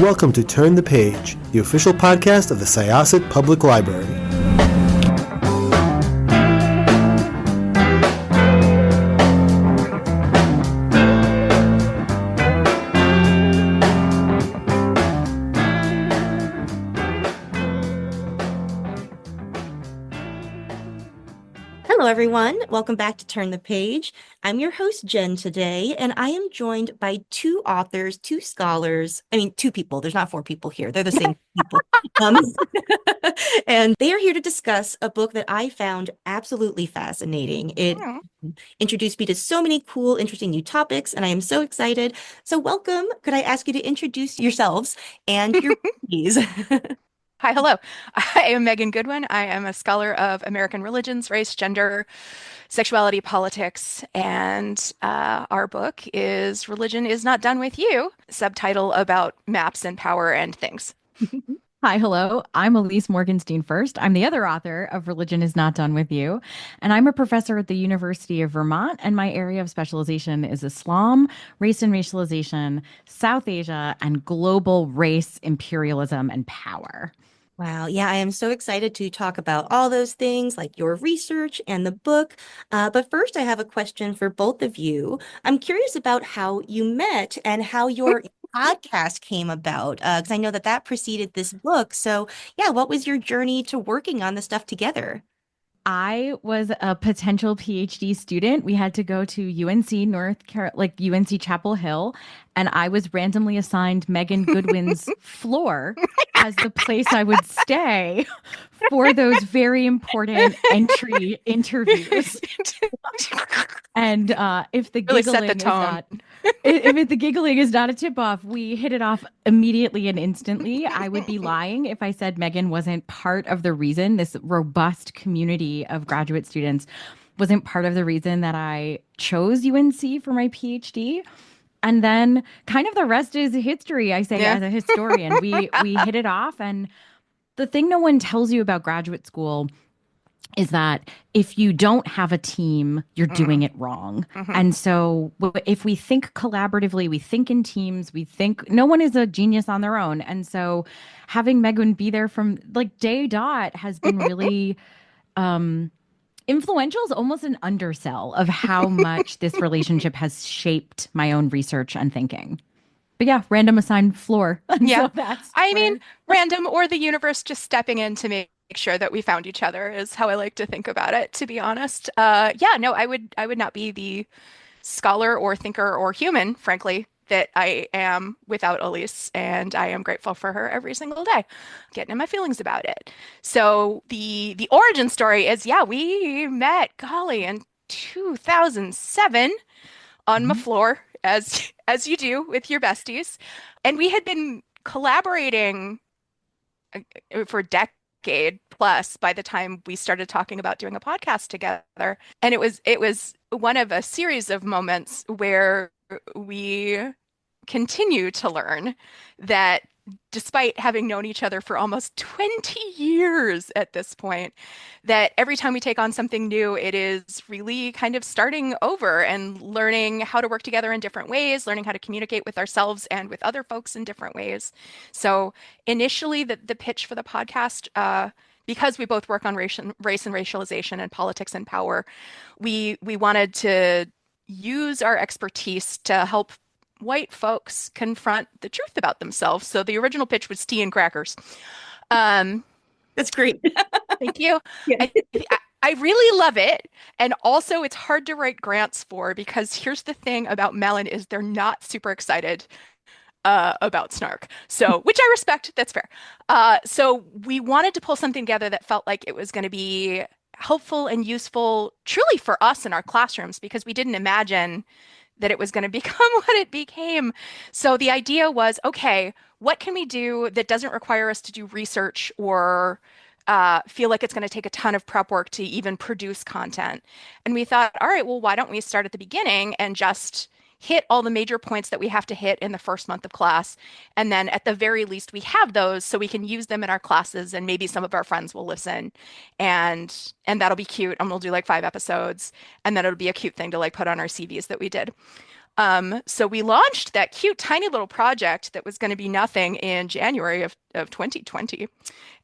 welcome to Turn the Page, the official podcast of the Syosset Public Library. Hello, everyone. Welcome back to Turn the Page. I'm your host, Jenn, today, and I am joined by two authors, two scholars. Two people. There's not four people here. They're the same people. And they are here to discuss a book that I found absolutely fascinating. It introduced me to so many cool, interesting new topics, and I am so excited. So welcome. Could I ask you to introduce yourselves and your please? Hi, hello. I am Megan Goodwin. I am a scholar of American religions, race, gender, sexuality, politics, and our book is Religion is Not Done With You, subtitle about maps and power and things. Hi, hello. I'm Ilyse Morgenstein Fuerst. I'm the other author of Religion is Not Done With You, and I'm a professor at the University of Vermont, and my area of specialization is Islam, race and racialization, South Asia, and global race, imperialism, and power. Wow. Yeah, I am so excited to talk about all those things like your research and the book. But first, I have a question for both of you. I'm curious about how you met and how your podcast came about, because I know that preceded this book. So yeah, what was your journey to working on the stuff together? I was a potential PhD student. We had to go to UNC UNC Chapel Hill, and I was randomly assigned Megan Goodwin's floor as the place I would stay for those very important entry interviews. And if the Really giggling set the tone. is not, if the giggling is not a tip off, we hit it off immediately and instantly. I would be lying if I said Megan wasn't part of the reason. This robust community of graduate students wasn't part of the reason that I chose UNC for my PhD. And then kind of the rest is history, I say, as a historian. We hit it off. And the thing no one tells you about graduate school is that if you don't have a team, you're doing it wrong. And so if we think collaboratively, we think in teams, we think no one is a genius on their own. And so having Megan be there from like day dot has been really influential, is almost an undersell of how much this relationship has shaped my own research and thinking. But yeah, random assigned floor. Yeah. So Random or the universe just stepping in to make sure that we found each other is how I like to think about it, to be honest. I would not be the scholar or thinker or human, frankly, that I am without Ilyse, and I am grateful for her every single day, getting in my feelings about it. So the origin story is, we met, golly, in 2007 on my floor, as you do with your besties. And we had been collaborating for a decade plus by the time we started talking about doing a podcast together. And it was one of a series of moments where we continue to learn that despite having known each other for almost 20 years at this point, that every time we take on something new, it is really kind of starting over and learning how to work together in different ways, learning how to communicate with ourselves and with other folks in different ways. So initially, the pitch for the podcast, because we both work on race and racialization and politics and power, we wanted to use our expertise to help white folks confront the truth about themselves. So the original pitch was tea and crackers. That's great. Thank you. Yeah. I really love it. And also it's hard to write grants for, because here's the thing about Mellon is they're not super excited about snark. So, which I respect, that's fair. So we wanted to pull something together that felt like it was going to be helpful and useful truly for us in our classrooms, because we didn't imagine that it was going to become what it became. So the idea was, okay, what can we do that doesn't require us to do research or feel like it's going to take a ton of prep work to even produce content? And we thought, all right, well, why don't we start at the beginning and just hit all the major points that we have to hit in the first month of class. And then at the very least, we have those so we can use them in our classes, and maybe some of our friends will listen, and that'll be cute. And we'll do like 5 episodes, and then it'll be a cute thing to like put on our CVs that we did. So we launched that cute, tiny little project that was going to be nothing in January of 2020.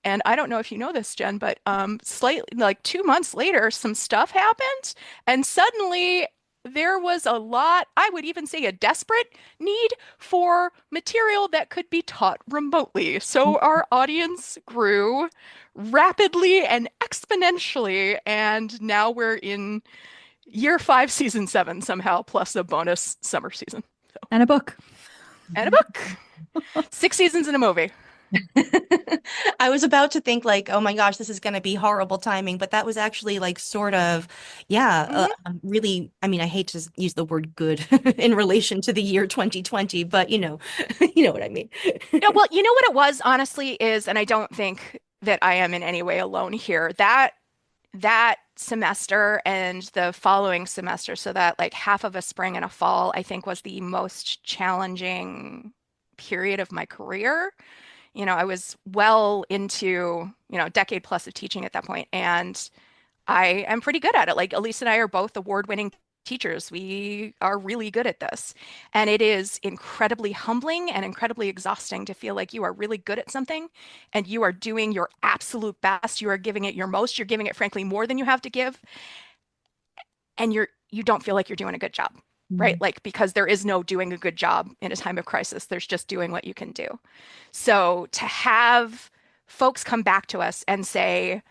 And I don't know if you know this, Jen, but slightly like 2 months later, some stuff happened, and suddenly there was a lot, I would even say a desperate need for material that could be taught remotely. So our audience grew rapidly and exponentially, and now we're in year 5, season 7 somehow, plus a bonus summer season. So, And a book. and a book. 6 seasons and a movie. I was about to think like, oh my gosh, this is going to be horrible timing, but that was actually like sort of, yeah, really, I mean, I hate to use the word good in relation to the year 2020, but you know what I mean. No, well, you know what it was, honestly, is, and I don't think that I am in any way alone here, that semester and the following semester, so that like half of a spring and a fall, I think was the most challenging period of my career. I was well into, a decade plus of teaching at that point, and I am pretty good at it. Like Ilyse and I are both award-winning teachers. We are really good at this. And it is incredibly humbling and incredibly exhausting to feel like you are really good at something and you are doing your absolute best. You are giving it your most. You're giving it, frankly, more than you have to give. And you don't feel like you're doing a good job, right? Like, because there is no doing a good job in a time of crisis. There's just doing what you can do. So to have folks come back to us and say,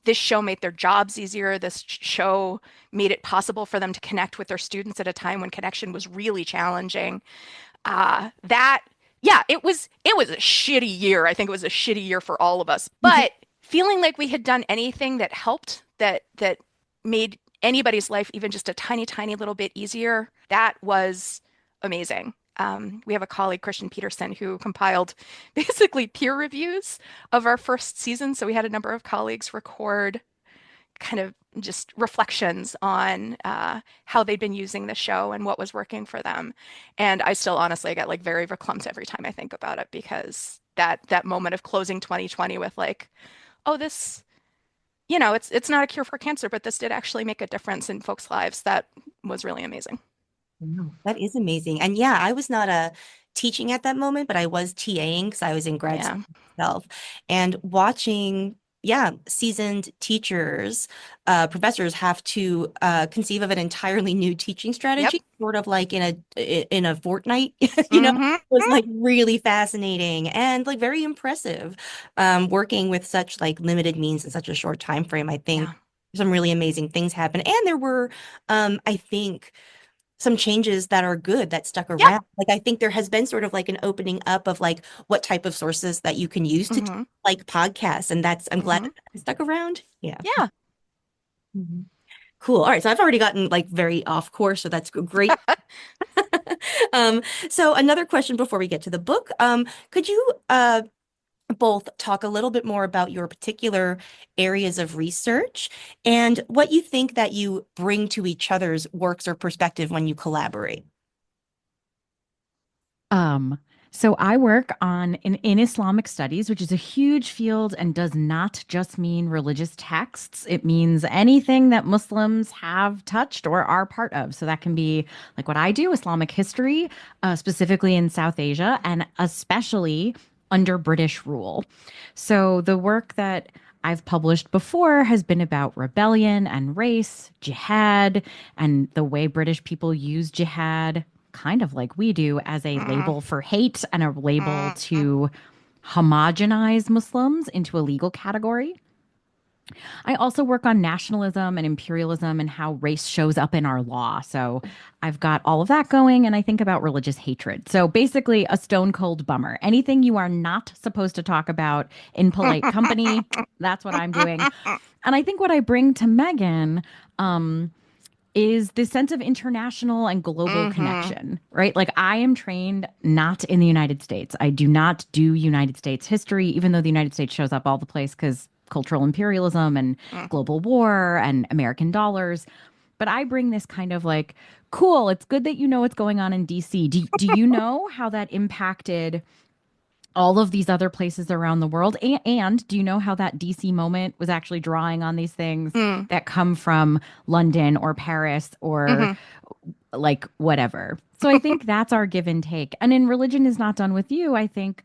this show made their jobs easier. This show made it possible for them to connect with their students at a time when connection was really challenging. It was a shitty year. I think it was a shitty year for all of us. But feeling like we had done anything that helped, that made anybody's life even just a tiny, tiny little bit easier, that was amazing. We have a colleague, Christian Peterson, who compiled basically peer reviews of our first season. So we had a number of colleagues record kind of just reflections on how they'd been using the show and what was working for them. And I still honestly get like very verklempt every time I think about it, because that moment of closing 2020 with like, oh, this, it's not a cure for cancer, but this did actually make a difference in folks' lives. That was really amazing. Wow, that is amazing. And yeah, I was not teaching at that moment, but I was TAing because I was in grad school myself. And watching, seasoned teachers, professors have to conceive of an entirely new teaching strategy, sort of like in a fortnight, it was like really fascinating and like very impressive. Working with such like limited means in such a short time frame, I think some really amazing things happened. And there were, I think, some changes that are good that stuck around. Yeah. Like I think there has been sort of like an opening up of like what type of sources that you can use to like podcasts, and I'm glad that stuck around. Yeah. Yeah. Cool. All right. So I've already gotten like very off course, so that's great. So another question before we get to the book. Could you both talk a little bit more about your particular areas of research and what you think that you bring to each other's works or perspective when you collaborate? So I work in Islamic studies, which is a huge field and does not just mean religious texts. It means anything that Muslims have touched or are part of. So that can be like what I do, Islamic history, specifically in South Asia, and especially under British rule. So the work that I've published before has been about rebellion and race, jihad, and the way British people use jihad, kind of like we do, as a label for hate and a label to homogenize Muslims into a legal category. I also work on nationalism and imperialism and how race shows up in our law. So I've got all of that going, and I think about religious hatred. So basically a stone cold bummer. Anything you are not supposed to talk about in polite company, that's what I'm doing. And I think what I bring to Megan is this sense of international and global connection, right? Like I am trained not in the United States. I do not do United States history, even though the United States shows up all the place because cultural imperialism and global war and American dollars. But I bring this kind of like, cool, it's good that you know what's going on in DC. Do you know how that impacted all of these other places around the world? And do you know how that DC moment was actually drawing on these things that come from London or Paris or like whatever. So I think that's our give and take. And in Religion is Not Done with You, I think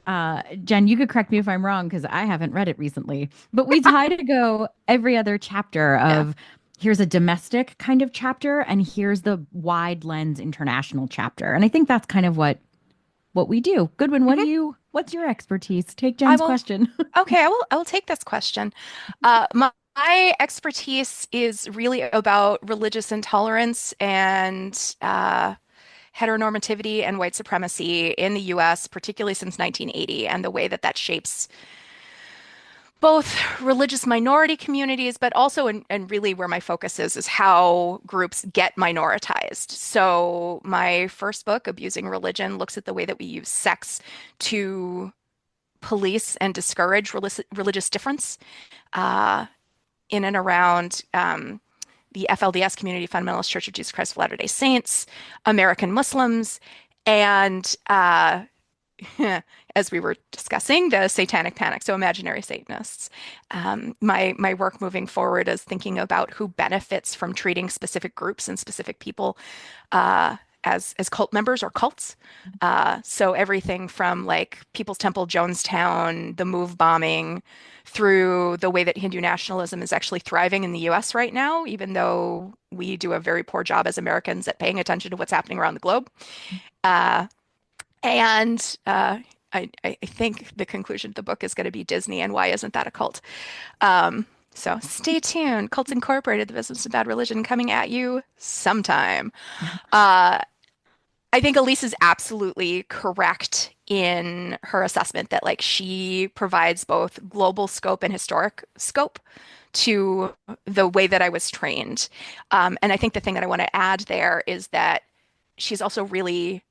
Jenn, you could correct me if I'm wrong because I haven't read it recently, but we try to go every other chapter Yeah. of here's a domestic kind of chapter and here's the wide lens international chapter. And I think that's kind of what we do. Goodwin, Mhm. what's your expertise? Take I Jen's will. question. Okay, I will take this question. My expertise is really about religious intolerance and heteronormativity and white supremacy in the US, particularly since 1980, and the way that that shapes both religious minority communities, but also, and really where my focus is how groups get minoritized. So my first book, Abusing Religion, looks at the way that we use sex to police and discourage religious difference uh, in and around the FLDS community, Fundamentalist Church of Jesus Christ of Latter-day Saints, American Muslims, and as we were discussing, the Satanic Panic, so imaginary Satanists. My work moving forward is thinking about who benefits from treating specific groups and specific people as cult members or cults. So everything from like People's Temple Jonestown, the Move bombing, through the way that Hindu nationalism is actually thriving in the US right now, even though we do a very poor job as Americans at paying attention to what's happening around the globe. Uh, and I think the conclusion of the book is going to be Disney and why isn't that a cult? So stay tuned. Cults Incorporated, the business of bad religion, coming at you sometime. Uh, I think Ilyse is absolutely correct in her assessment that like she provides both global scope and historic scope to the way that I was trained. And I think the thing that I want to add there is that she's also really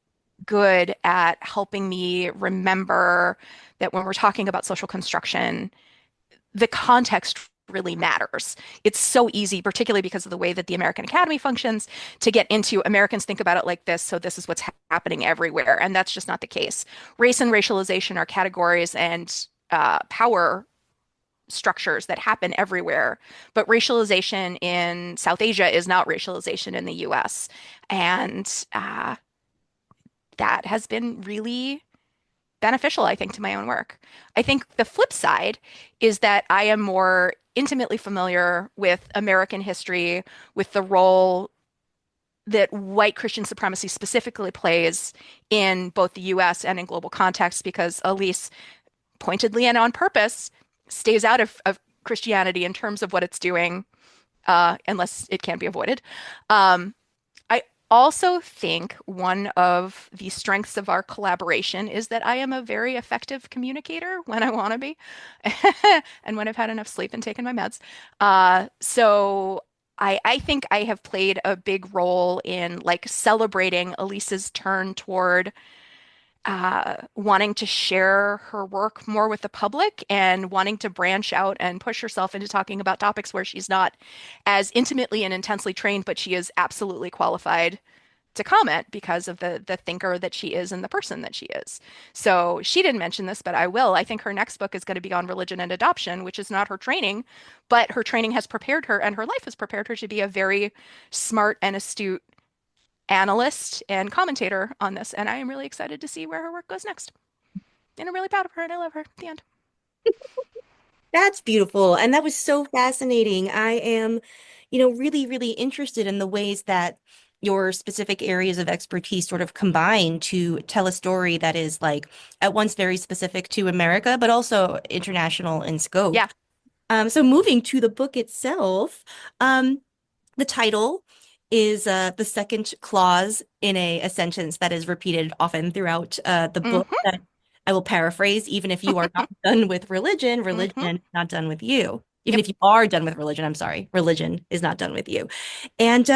good at helping me remember that when we're talking about social construction, the context really matters. It's so easy, particularly because of the way that the American Academy functions, to get into Americans think about it like this, so this is what's happening everywhere. And that's just not the case. Race and racialization are categories and power structures that happen everywhere. But racialization in South Asia is not racialization in the US. And that has been really beneficial, I think, to my own work. I think the flip side is that I am more intimately familiar with American history, with the role that white Christian supremacy specifically plays in both the US and in global context, because Ilyse pointedly and on purpose stays out of Christianity in terms of what it's doing, unless it can be avoided. I also think one of the strengths of our collaboration is that I am a very effective communicator when I want to be and when I've had enough sleep and taken my meds. So I think I have played a big role in like celebrating Ilyse's turn toward wanting to share her work more with the public and wanting to branch out and push herself into talking about topics where she's not as intimately and intensely trained, but she is absolutely qualified to comment because of the thinker that she is and the person that she is. So she didn't mention this, but I will. I think her next book is going to be on religion and adoption, which is not her training, but her training has prepared her and her life has prepared her to be a very smart and astute analyst and commentator on this, and I am really excited to see where her work goes next. And I'm really proud of her, and I love her. The end. That's beautiful. And that was so fascinating. I am, really, really interested in the ways that your specific areas of expertise sort of combine to tell a story that is like at once very specific to America, but also international in scope. Yeah. So moving to the book itself, the title is the second clause in a sentence that is repeated often throughout the book Mm-hmm. that I will paraphrase, even if you are not done with religion, Mm-hmm. religion is not done with you. Even Yep. if you are done with religion, I'm sorry, religion is not done with you. And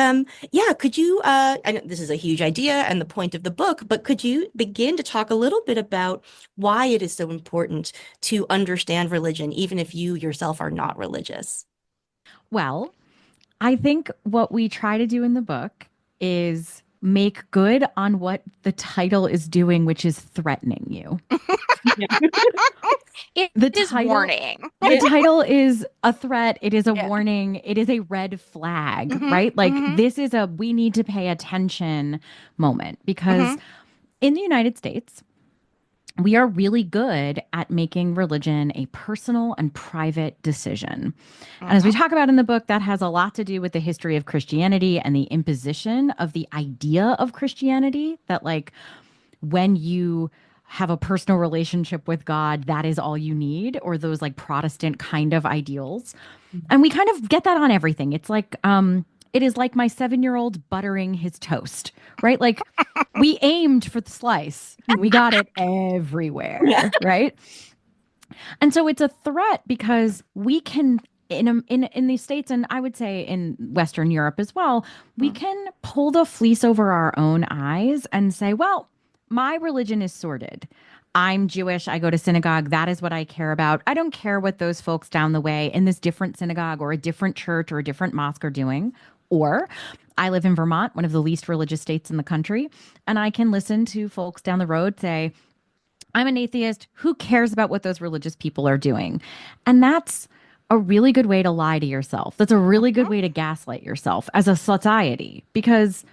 yeah, could you, I know this is a huge idea and the point of the book, but could you begin to talk a little bit about why it is so important to understand religion, even if you yourself are not religious? Well, I think what we try to do in the book is make good on what the title is doing, which is threatening you. It The is title- warning. The title is a threat. It is a Yeah. warning. It is a red flag, Mhm, right? Like mhm. this is a we need to pay attention moment because in the United States, we are really good at making religion a personal and private decision. And as we talk about in the book, that has a lot to do with the history of Christianity and the imposition of the idea of Christianity that, like, when you have a personal relationship with God, that is all you need, or those like Protestant kind of ideals. And we kind of get that on everything. It's like, it is like my 7-year-old buttering his toast, right? Like we aimed for the slice, we got it everywhere, right? And so it's a threat because we can in the States, and I would say in Western Europe as well, we can pull the fleece over our own eyes and say, well, my religion is sorted. I'm Jewish. I go to synagogue. That is what I care about. I don't care what those folks down the way in this different synagogue or a different church or a different mosque are doing. Or I live in Vermont, one of the least religious states in the country, and I can listen to folks down the road say, I'm an atheist. Who cares about what those religious people are doing? And that's a really good way to lie to yourself. That's a really good way to gaslight yourself as a society because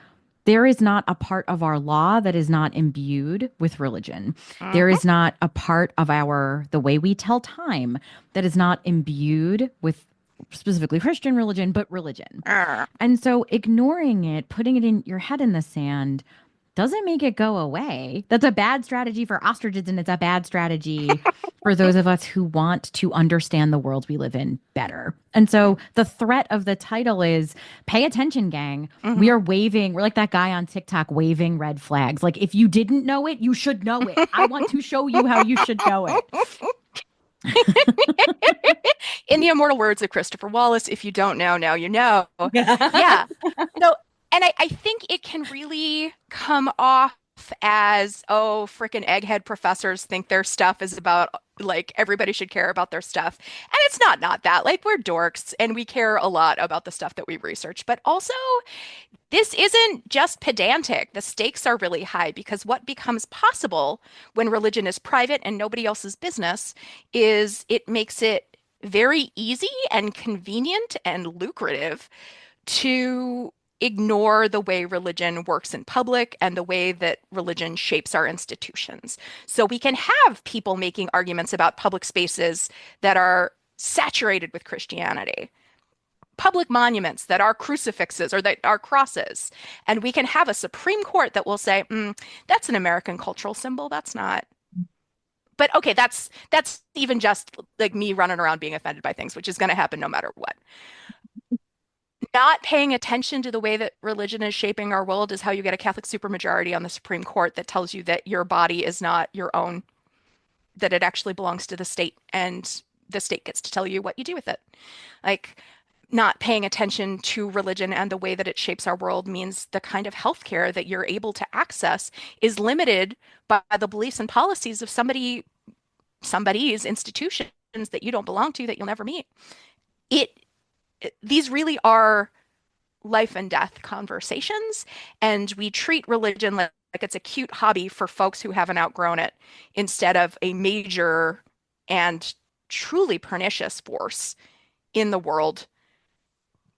there is not a part of our law that is not imbued with religion. There is not a part of the way we tell time that is not imbued with specifically Christian religion, but religion. And so ignoring it, putting it in your head in the sand doesn't make it go away. That's a bad strategy for ostriches, and it's a bad strategy for those of us who want to understand the world we live in better. And so the threat of the title is pay attention, gang. We're like that guy on TikTok waving red flags. Like, if you didn't know it, you should know it. I want to show you how you should know it. In the immortal words of Christopher Wallace, if you don't know, now you know. Yeah. So, and I think it can really come off as, oh, frickin' egghead professors think their stuff is about, like, everybody should care about their stuff. And it's not that. Like, we're dorks and we care a lot about the stuff that we research. But also, this isn't just pedantic. The stakes are really high because what becomes possible when religion is private and nobody else's business is it makes it very easy and convenient and lucrative to ignore the way religion works in public and the way that religion shapes our institutions. So we can have people making arguments about public spaces that are saturated with Christianity, public monuments that are crucifixes or that are crosses. And we can have a Supreme Court that will say, that's an American cultural symbol. That's not. But okay, that's even just like me running around being offended by things, which is going to happen no matter what. Not paying attention to the way that religion is shaping our world is how you get a Catholic supermajority on the Supreme Court that tells you that your body is not your own, that it actually belongs to the state, and the state gets to tell you what you do with it. Like, not paying attention to religion and the way that it shapes our world means the kind of healthcare that you're able to access is limited by the beliefs and policies of somebody's institutions that you don't belong to, that you'll never meet. These really are life and death conversations, and we treat religion like it's a cute hobby for folks who haven't outgrown it instead of a major and truly pernicious force in the world,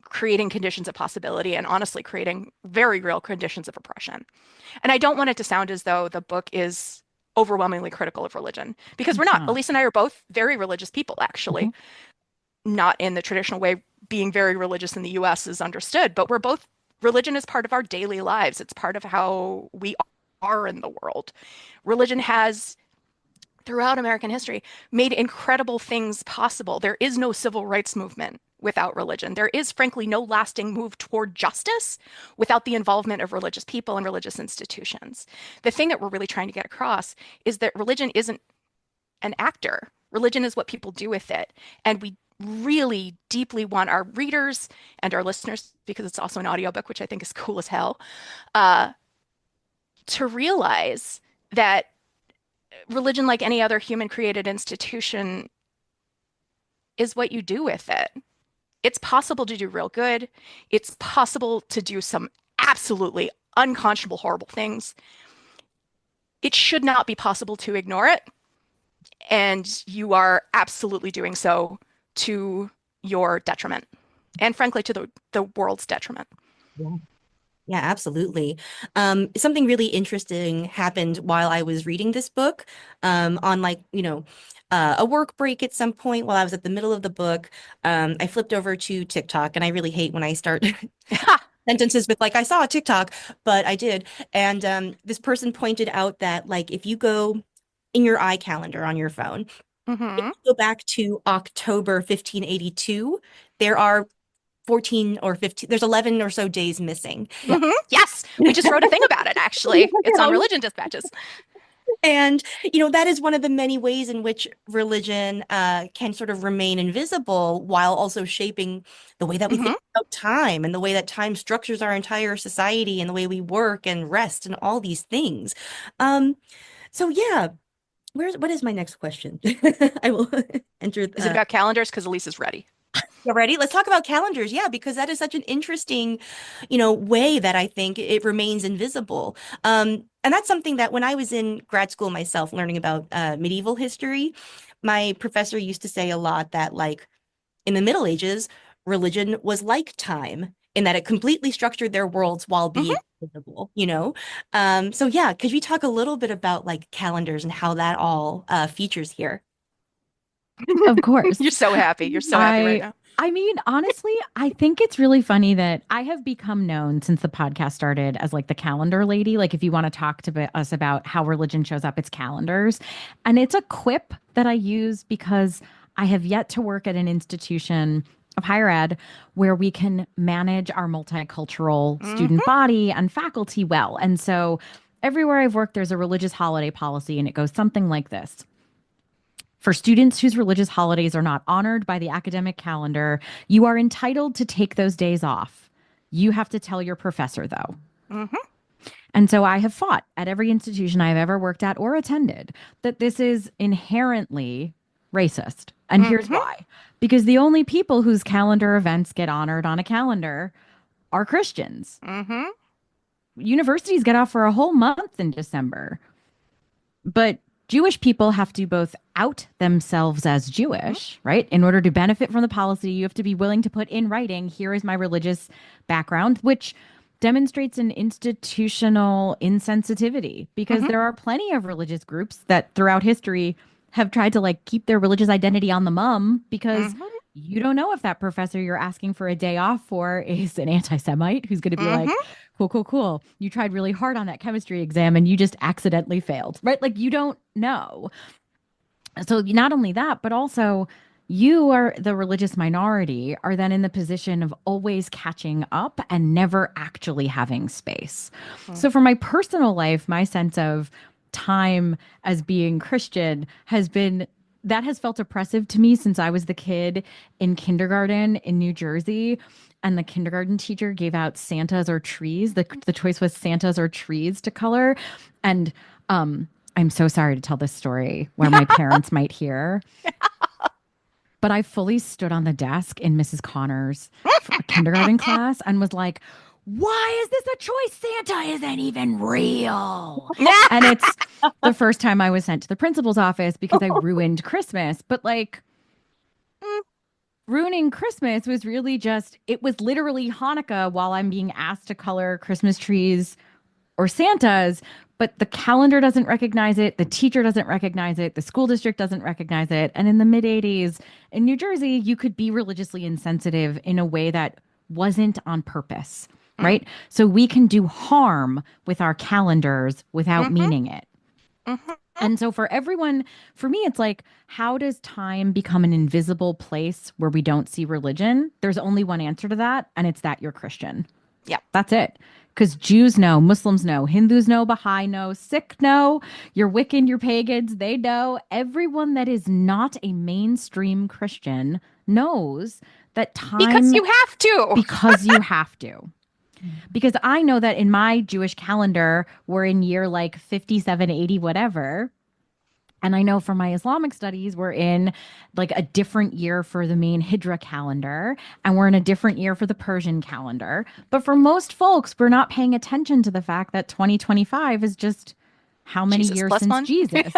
creating conditions of possibility and honestly creating very real conditions of oppression. And I don't want it to sound as though the book is overwhelmingly critical of religion, because we're not. Ilyse and I are both very religious people, actually. Not in the traditional way being very religious in the US is understood, but religion is part of our daily lives. It's part of how we are in the world. Religion has, throughout American history, made incredible things possible. There is no civil rights movement without religion. There is, frankly, no lasting move toward justice without the involvement of religious people and religious institutions. The thing that we're really trying to get across is that religion isn't an actor. Religion is what people do with it. And we really deeply want our readers and our listeners, because it's also an audiobook, which I think is cool as hell, to realize that religion, like any other human-created institution, is what you do with it. It's possible to do real good. It's possible to do some absolutely unconscionable, horrible things, it should not be possible to ignore it. And you are absolutely doing so to your detriment. And frankly, to the world's detriment. Yeah. Yeah, absolutely. Something really interesting happened while I was reading this book, on like, a work break at some point while I was at the middle of the book. I flipped over to TikTok, and I really hate when I start sentences with like, I saw a TikTok, but I did. And this person pointed out that like if you go in your iCalendar on your phone, if Mm-hmm. you go back to October 1582, there are 14 or 15, there's 11 or so days missing. Mm-hmm. Yes, we just wrote a thing about it, actually. It's on Religion Dispatches. And, that is one of the many ways in which religion can sort of remain invisible while also shaping the way that we think about time and the way that time structures our entire society and the way we work and rest and all these things. So yeah, what is my next question? I will enter. Is it about calendars? Because Ilyse is ready. You ready? Let's talk about calendars. Yeah, because that is such an interesting, way that I think it remains invisible. And that's something that when I was in grad school myself, learning about medieval history, my professor used to say a lot that, like, in the Middle Ages, religion was like time in that it completely structured their worlds while being invisible, So yeah, could we talk a little bit about like calendars and how that all features here? Of course. You're so happy. You're so happy right now. I mean, honestly, I think it's really funny that I have become known since the podcast started as like the calendar lady. Like, if you want to talk to us about how religion shows up, it's calendars. And it's a quip that I use because I have yet to work at an institution of higher ed where we can manage our multicultural student body and faculty well. And so everywhere I've worked, there's a religious holiday policy, and it goes something like this. For students whose religious holidays are not honored by the academic calendar, you are entitled to take those days off. You have to tell your professor, though. And so I have fought at every institution I've ever worked at or attended that this is inherently racist. And here's why. Because the only people whose calendar events get honored on a calendar are Christians. Universities get off for a whole month in December. But Jewish people have to both out themselves as Jewish, right? In order to benefit from the policy, you have to be willing to put in writing, here is my religious background, which demonstrates an institutional insensitivity because there are plenty of religious groups that throughout history have tried to like keep their religious identity on the mum because you don't know if that professor you're asking for a day off for is an anti-Semite who's going to be like, cool. You tried really hard on that chemistry exam and you just accidentally failed, right? Like, you don't know. So not only that, but also you are the religious minority are then in the position of always catching up and never actually having space. So for my personal life, my sense of time as being Christian has felt oppressive to me since I was the kid in kindergarten in New Jersey. And the kindergarten teacher gave out Santas or trees. The choice was Santas or trees to color. And I'm so sorry to tell this story where my parents might hear. But I fully stood on the desk in Mrs. Connor's kindergarten class and was like, why is this a choice? Santa isn't even real. And it's the first time I was sent to the principal's office because I ruined Christmas. But like, ruining Christmas was really it was literally Hanukkah while I'm being asked to color Christmas trees or Santas, but the calendar doesn't recognize it. The teacher doesn't recognize it. The school district doesn't recognize it. And in the mid 80s in New Jersey, you could be religiously insensitive in a way that wasn't on purpose, right? So we can do harm with our calendars without meaning it. And so for everyone, for me, it's like, how does time become an invisible place where we don't see religion? There's only one answer to that, and it's that you're Christian. Yeah. That's it. Because Jews know, Muslims know, Hindus know, Baha'i know, Sikh know, you're Wiccan, you're pagans, they know. Everyone that is not a mainstream Christian knows that time... Because you have to. Because you have to. Because I know that in my Jewish calendar, we're in year like 57, 80, whatever. And I know from my Islamic studies, we're in like a different year for the main Hijra calendar, and we're in a different year for the Persian calendar. But for most folks, we're not paying attention to the fact that 2025 is just how many Jesus years plus since one. Jesus?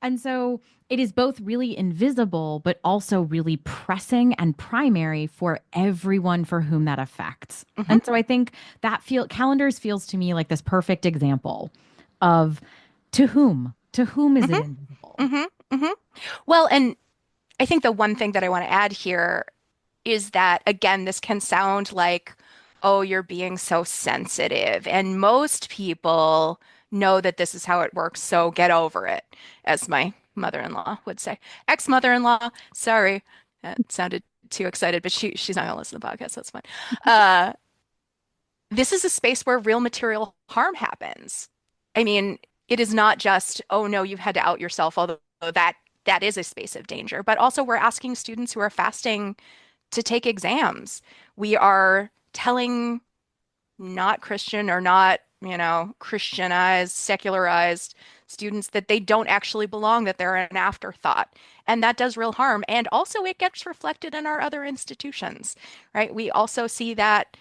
And so it is both really invisible, but also really pressing and primary for everyone for whom that affects. Hmm. And so I think that calendars feels to me like this perfect example of to whom is it Hmm. invisible? Hmm. Hmm. Well, and I think the one thing that I want to add here is that, again, this can sound like, oh, you're being so sensitive. And most people know that this is how it works, so get over it, as my mother-in-law would say. Ex-mother-in-law, sorry, that sounded too excited, but she's not gonna listen to the podcast, that's fine. Uh, this is a space where real material harm happens. I mean, it is not just, oh no, you've had to out yourself, although that is a space of danger, but also we're asking students who are fasting to take exams. We are telling not Christian or not, Christianized, secularized students that they don't actually belong, that they're an afterthought. And that does real harm. And also it gets reflected in our other institutions, right? We also see that,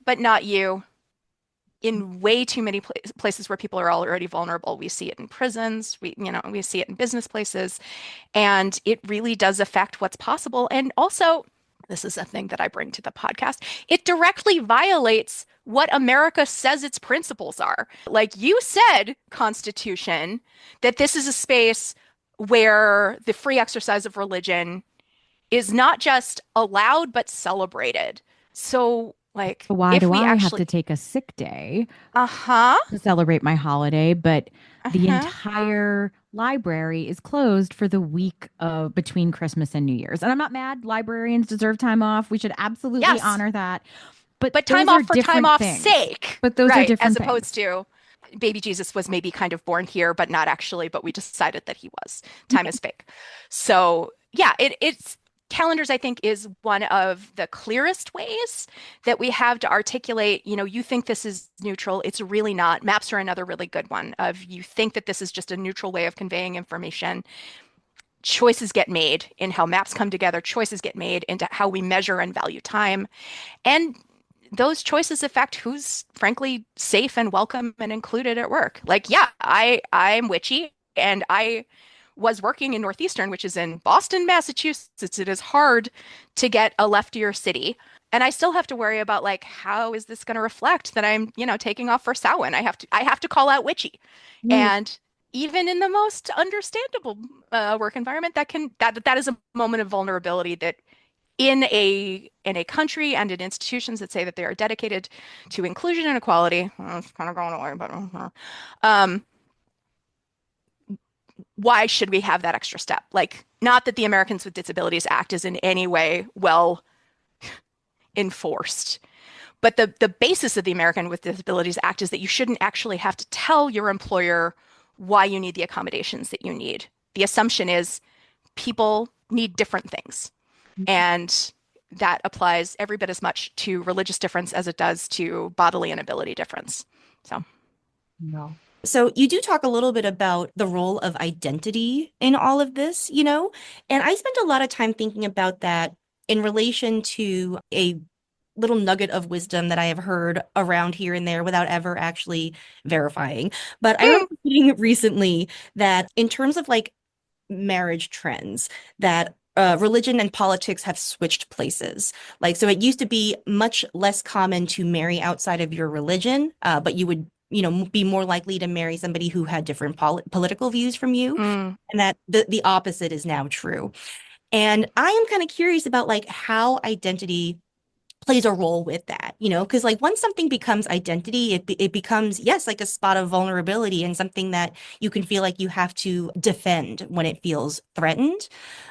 but not you. In way too many places where people are already vulnerable. We see it in prisons, we see it in business places, and it really does affect what's possible. And also, this is a thing that I bring to the podcast, it directly violates what America says its principles are. Like you said, Constitution, that this is a space where the free exercise of religion is not just allowed, but celebrated. So, like, Why if do we I have actually, to take a sick day uh-huh, to celebrate my holiday, but the uh-huh, entire library is closed for the week of between Christmas and New Year's? And I'm not mad. Librarians deserve time off. We should absolutely yes, honor that. But but time those are off for time different off's things. sake, But those are right? As different opposed things. to baby Jesus was maybe kind of born here, but not actually, but we decided that he was. Time is fake. So yeah, it's calendars, I think, is one of the clearest ways that we have to articulate, you think this is neutral. It's really not. Maps are another really good one of you think that this is just a neutral way of conveying information. Choices get made in how maps come together, choices get made into how we measure and value time. And those choices affect who's frankly safe and welcome and included at work. Like, yeah, I'm witchy and I was working in Northeastern, which is in Boston, Massachusetts. It is hard to get a leftier city. And I still have to worry about like how is this going to reflect that I'm, taking off for Samhain. I have to call out witchy. Right. And even in the most understandable work environment, that is a moment of vulnerability that in a country and in institutions that say that they are dedicated to inclusion and equality, well, it's kind of going away, but um, why should we have that extra step? Like, not that the Americans with Disabilities Act is in any way well enforced, but the basis of the American with Disabilities Act is that you shouldn't actually have to tell your employer why you need the accommodations that you need. The assumption is people need different things. And that applies every bit as much to religious difference as it does to bodily inability difference. So, No. So you do talk a little bit about the role of identity in all of this, and I spent a lot of time thinking about that in relation to a little nugget of wisdom that I have heard around here and there without ever actually verifying. But I remember reading recently that in terms of like marriage trends, that religion and politics have switched places. Like, so it used to be much less common to marry outside of your religion, but you would, be more likely to marry somebody who had different political views from you, mm, and that the opposite is now true. And I am kind of curious about like how identity plays a role with that, because like once something becomes identity, it becomes, yes, like a spot of vulnerability and something that you can feel like you have to defend when it feels threatened,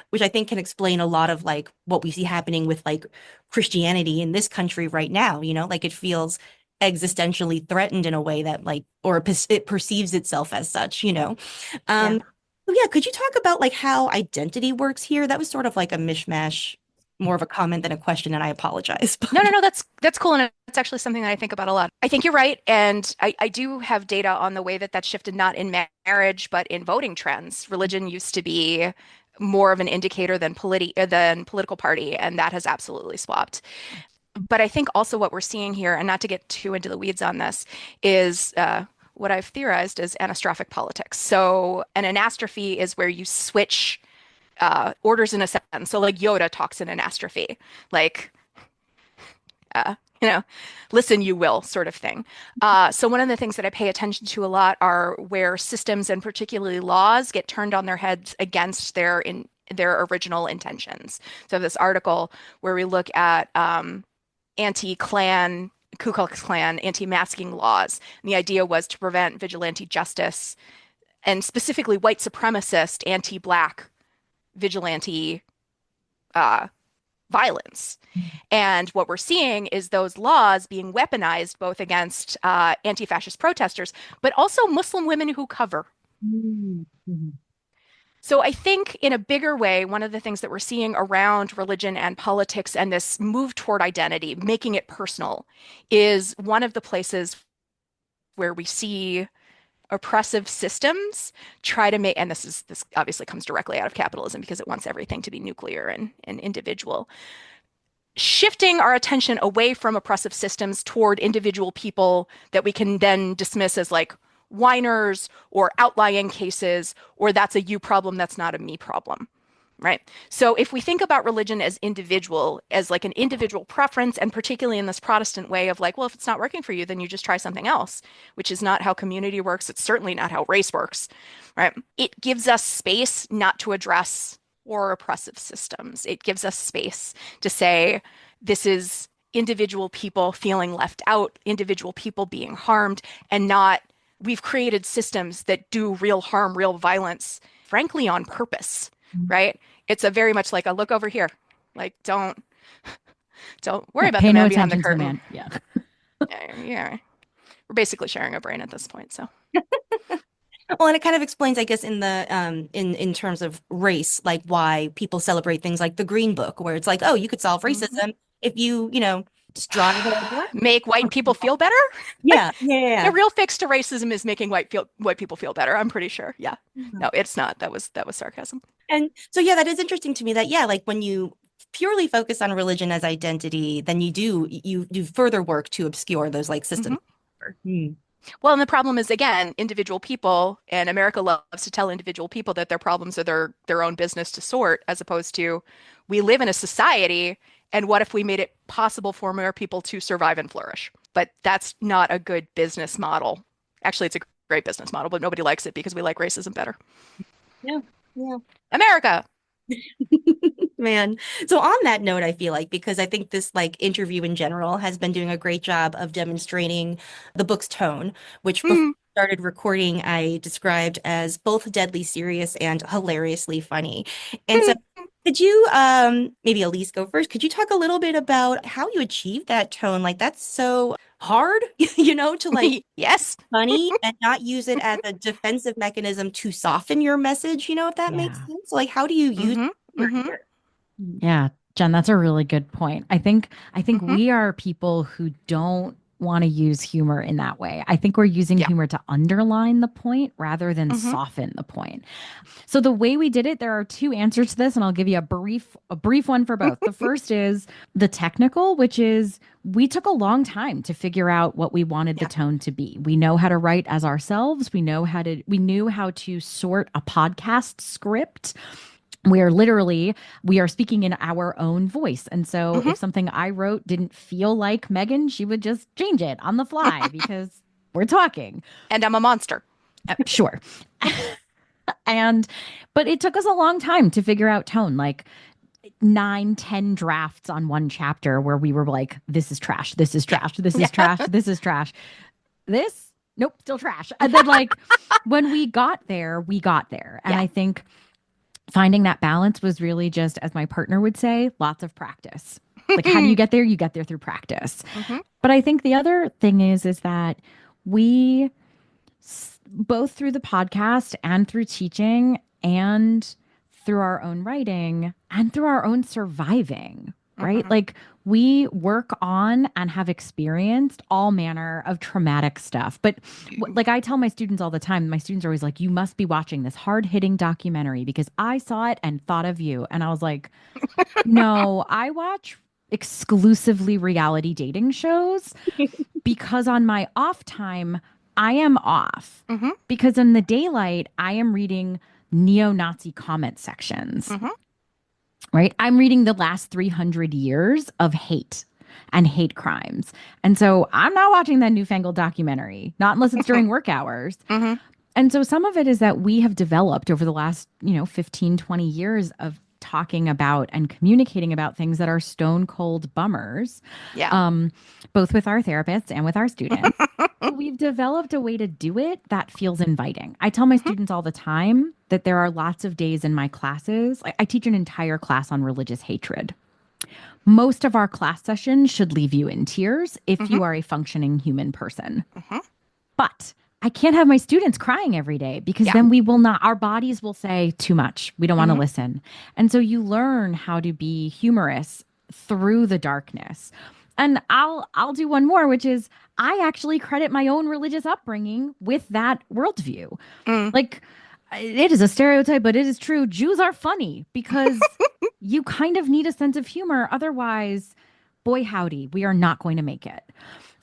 which I think can explain a lot of like what we see happening with like Christianity in this country right now, like it feels existentially threatened in a way that like, or it perceives itself as such. yeah. So yeah, could you talk about like how identity works here? That was sort of like a mishmash more of a comment than a question, and I apologize. No, that's cool, and it's actually something that I think about a lot. I think you're right, and I do have data on the way that that's shifted, not in marriage, but in voting trends. Religion used to be more of an indicator than political party, and that has absolutely swapped. But I think also what we're seeing here, and not to get too into the weeds on this, is what I've theorized as anastrophic politics. So an anastrophe is where you switch orders in a sentence. So like Yoda talks in anastrophe, like uh, you know, listen, you will, sort of thing. So one of the things that I pay attention to a lot are where systems and particularly laws get turned on their heads against their original intentions. So this article where we look at anti-Klan, Ku Klux Klan, anti-masking laws. And the idea was to prevent vigilante justice and specifically white supremacist, anti-Black vigilante violence. And what we're seeing is those laws being weaponized both against anti-fascist protesters, but also Muslim women who cover. Mm-hmm. So I think in a bigger way, one of the things that we're seeing around religion and politics and this move toward identity, making it personal, is one of the places where we see oppressive systems try to make, and this obviously comes directly out of capitalism because it wants everything to be nuclear and individual, shifting our attention away from oppressive systems toward individual people that we can then dismiss as like whiners or outlying cases, or that's a you problem, that's not a me problem, right? So if we think about religion as individual, as like an individual preference, and particularly in this Protestant way of like, well, if it's not working for you, then you just try something else, which is not how community works. It's certainly not how race works, right? It gives us space not to address or oppressive systems. It gives us space to say, this is individual people feeling left out, individual people being harmed, and not we've created systems that do real harm, real violence, frankly, on purpose, right? It's a very much like a look over here. Like, don't worry about pay the no man behind the attention to the curtain. man. Yeah. Yeah. We're basically sharing a brain at this point, so. Well, and it kind of explains, I guess, in the in terms of race, like why people celebrate things like the Green Book, where it's like, oh, you could solve racism if you just drive it. Make white people feel better? Yeah, The real fix to racism is making white people feel better. I'm pretty sure. Yeah. No, it's not. That was sarcasm. And so, yeah, that is interesting to me that, yeah, like when you purely focus on religion as identity, then you do further work to obscure those like systems. Well, and the problem is, again, individual people, and America loves to tell individual people that their problems are their own business to sort, as opposed to we live in a society, and what if we made it possible for more people to survive and flourish? But that's not a good business model. Actually, it's a great business model, but nobody likes it because we like racism better. Yeah. America. Man. So on that note, I feel like, because I think this like interview in general has been doing a great job of demonstrating the book's tone, which before we started recording, I described as both deadly serious and hilariously funny. And so could you maybe Ilyse go first? Could you talk a little bit about how you achieved that tone? Like that's so hard, to like yes, funny and not use it as a defensive mechanism to soften your message, if that makes sense. Like how do you use it? Yeah, Jen, that's a really good point. I think we are people who don't want to use humor in that way. I think we're using humor to underline the point rather than soften the point. So the way we did it, there are two answers to this, and I'll give you a brief one for both. The first is the technical, which is we took a long time to figure out what we wanted the tone to be. We know how to write as ourselves. We knew how to sort a podcast script where literally we are speaking in our own voice. And so if something I wrote didn't feel like Megan, she would just change it on the fly because we're talking. And I'm a monster. Sure. But it took us a long time to figure out tone, like 9-10 drafts on one chapter where we were like, this is trash. This is trash. This is trash. This is trash. This, nope, still trash. And then like when we got there, we got there. And I think finding that balance was really just, as my partner would say, lots of practice. Like, how do you get there? You get there through practice. But I think the other thing is that we, both through the podcast and through teaching and through our own writing and through our own surviving, right? Mhm. Like we work on and have experienced all manner of traumatic stuff. But like I tell my students all the time, my students are always like, you must be watching this hard hitting documentary because I saw it and thought of you. And I was like, no, I watch exclusively reality dating shows because on my off time, I am off. Mhm. Because in the daylight, I am reading neo-Nazi comment sections, Mhm. right? I'm reading the last 300 years of hate and hate crimes. And so I'm not watching that newfangled documentary, not unless it's during work hours. Mhm. And so some of it is that we have developed over the last, 15, 20 years of talking about and communicating about things that are stone cold bummers, Yeah. both with our therapists and with our students. We've developed a way to do it that feels inviting. I tell my Mhm. students all the time that there are lots of days in my classes. I teach an entire class on religious hatred. Most of our class sessions should leave you in tears if Mhm. you are a functioning human person. Mhm. But I can't have my students crying every day because Yeah. then we will not, our bodies will say too much. We don't want to Mhm. listen. And so you learn how to be humorous through the darkness. And I'll do one more, which is I actually credit my own religious upbringing with that worldview. Mm. Like it is a stereotype, but it is true. Jews are funny because you kind of need a sense of humor. Otherwise, boy howdy, we are not going to make it.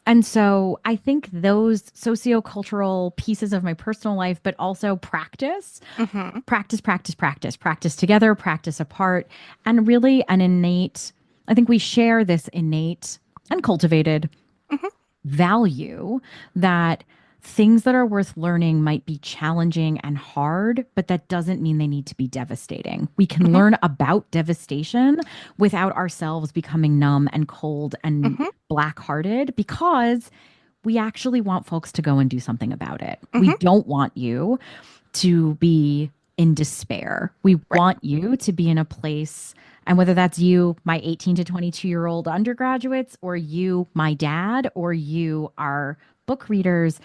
And so I think those sociocultural pieces of my personal life, but also Mhm. practice together, practice apart, and really an innate, I think we share this innate and cultivated Mhm. value that things that are worth learning might be challenging and hard, but that doesn't mean they need to be devastating. We can Mhm. learn about devastation without ourselves becoming numb and cold and Mhm. black-hearted because we actually want folks to go and do something about it. We Mhm. don't want you to be in despair. We Right. want you to be in a place, and whether that's you, my 18 to 22-year-old undergraduates, or you, my dad, or you, our book readers,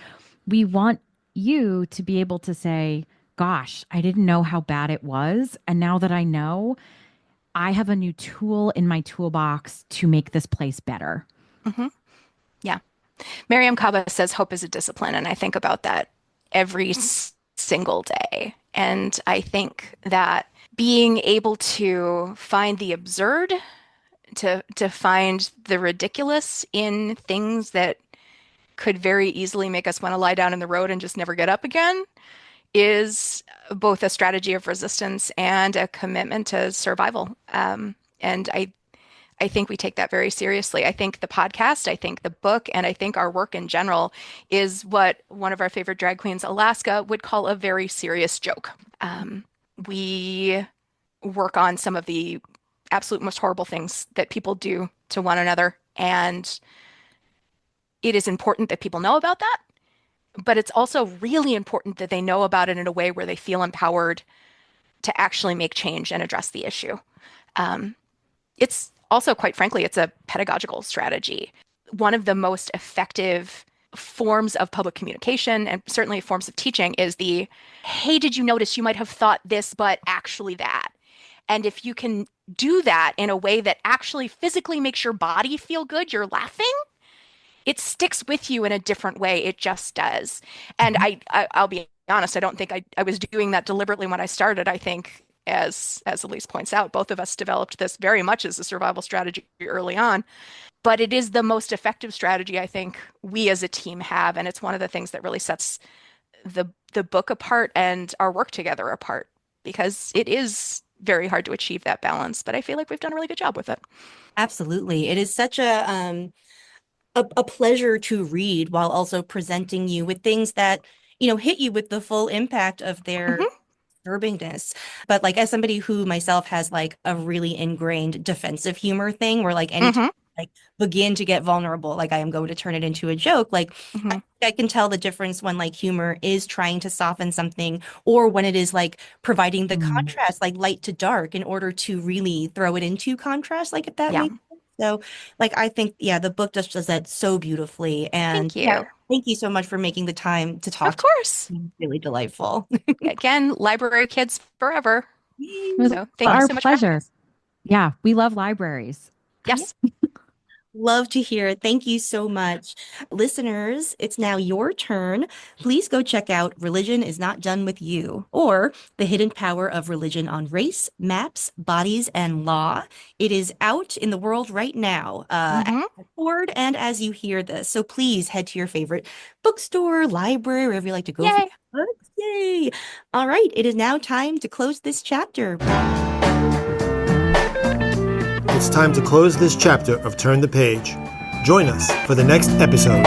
we want you to be able to say, gosh, I didn't know how bad it was. And now that I know, I have a new tool in my toolbox to make this place better. Mhm. Yeah. Miriam Kaba says hope is a discipline, and I think about that every single day. And I think that being able to find the absurd, to find the ridiculous in things that could very easily make us want to lie down in the road and just never get up again is both a strategy of resistance and a commitment to survival. And I think we take that very seriously. I think the podcast, I think the book, and I think our work in general is what one of our favorite drag queens, Alaska, would call a very serious joke. We work on some of the absolute most horrible things that people do to one another. And it is important that people know about that, but it's also really important that they know about it in a way where they feel empowered to actually make change and address the issue. Um, it's also, quite frankly, it's a pedagogical strategy. One of the most effective forms of public communication and certainly forms of teaching is the, hey, did you notice you might have thought this, but actually that? And if you can do that in a way that actually physically makes your body feel good, you're laughing, it sticks with you in a different way. It just does. And I'll be honest, I don't think I was doing that deliberately when I started. I think as Ilyse points out, both of us developed this very much as a survival strategy early on. But it is the most effective strategy I think we as a team have, and it's one of the things that really sets the book apart and our work together apart because it is very hard to achieve that balance. But I feel like we've done a really good job with it. Absolutely. It is such a pleasure to read while also presenting you with things that, hit you with the full impact of their Hmm. disturbingness. But like as somebody who myself has like a really ingrained defensive humor thing where like anytime Hmm. I like begin to get vulnerable, like I am going to turn it into a joke. Like Hmm. I can tell the difference when like humor is trying to soften something or when it is like providing the Mm. contrast, like light to dark in order to really throw it into contrast, like if that Yeah. makes sense. So like I think, yeah, the book just does that so beautifully. And Thank yeah, you. thank you so much for making the time to Of talk to course. me. It's really delightful. Again, library kids forever. It was So thank you our so much for having pleasure. us. Yeah, we love libraries. Yes. Love to hear it. Thank you so much. Listeners, it's now your turn. Please go check out Religion is Not Done with You, or The Hidden Power of Religion on Race, Maps, Bodies, and Law. It is out in the world right now, Mhm. at Ford and as you hear this. So please head to your favorite bookstore, library, wherever you like to go for Yay. books. Yay! All right, it is now time to close this chapter. It's time to close this chapter of Turn the Page. Join us for the next episode.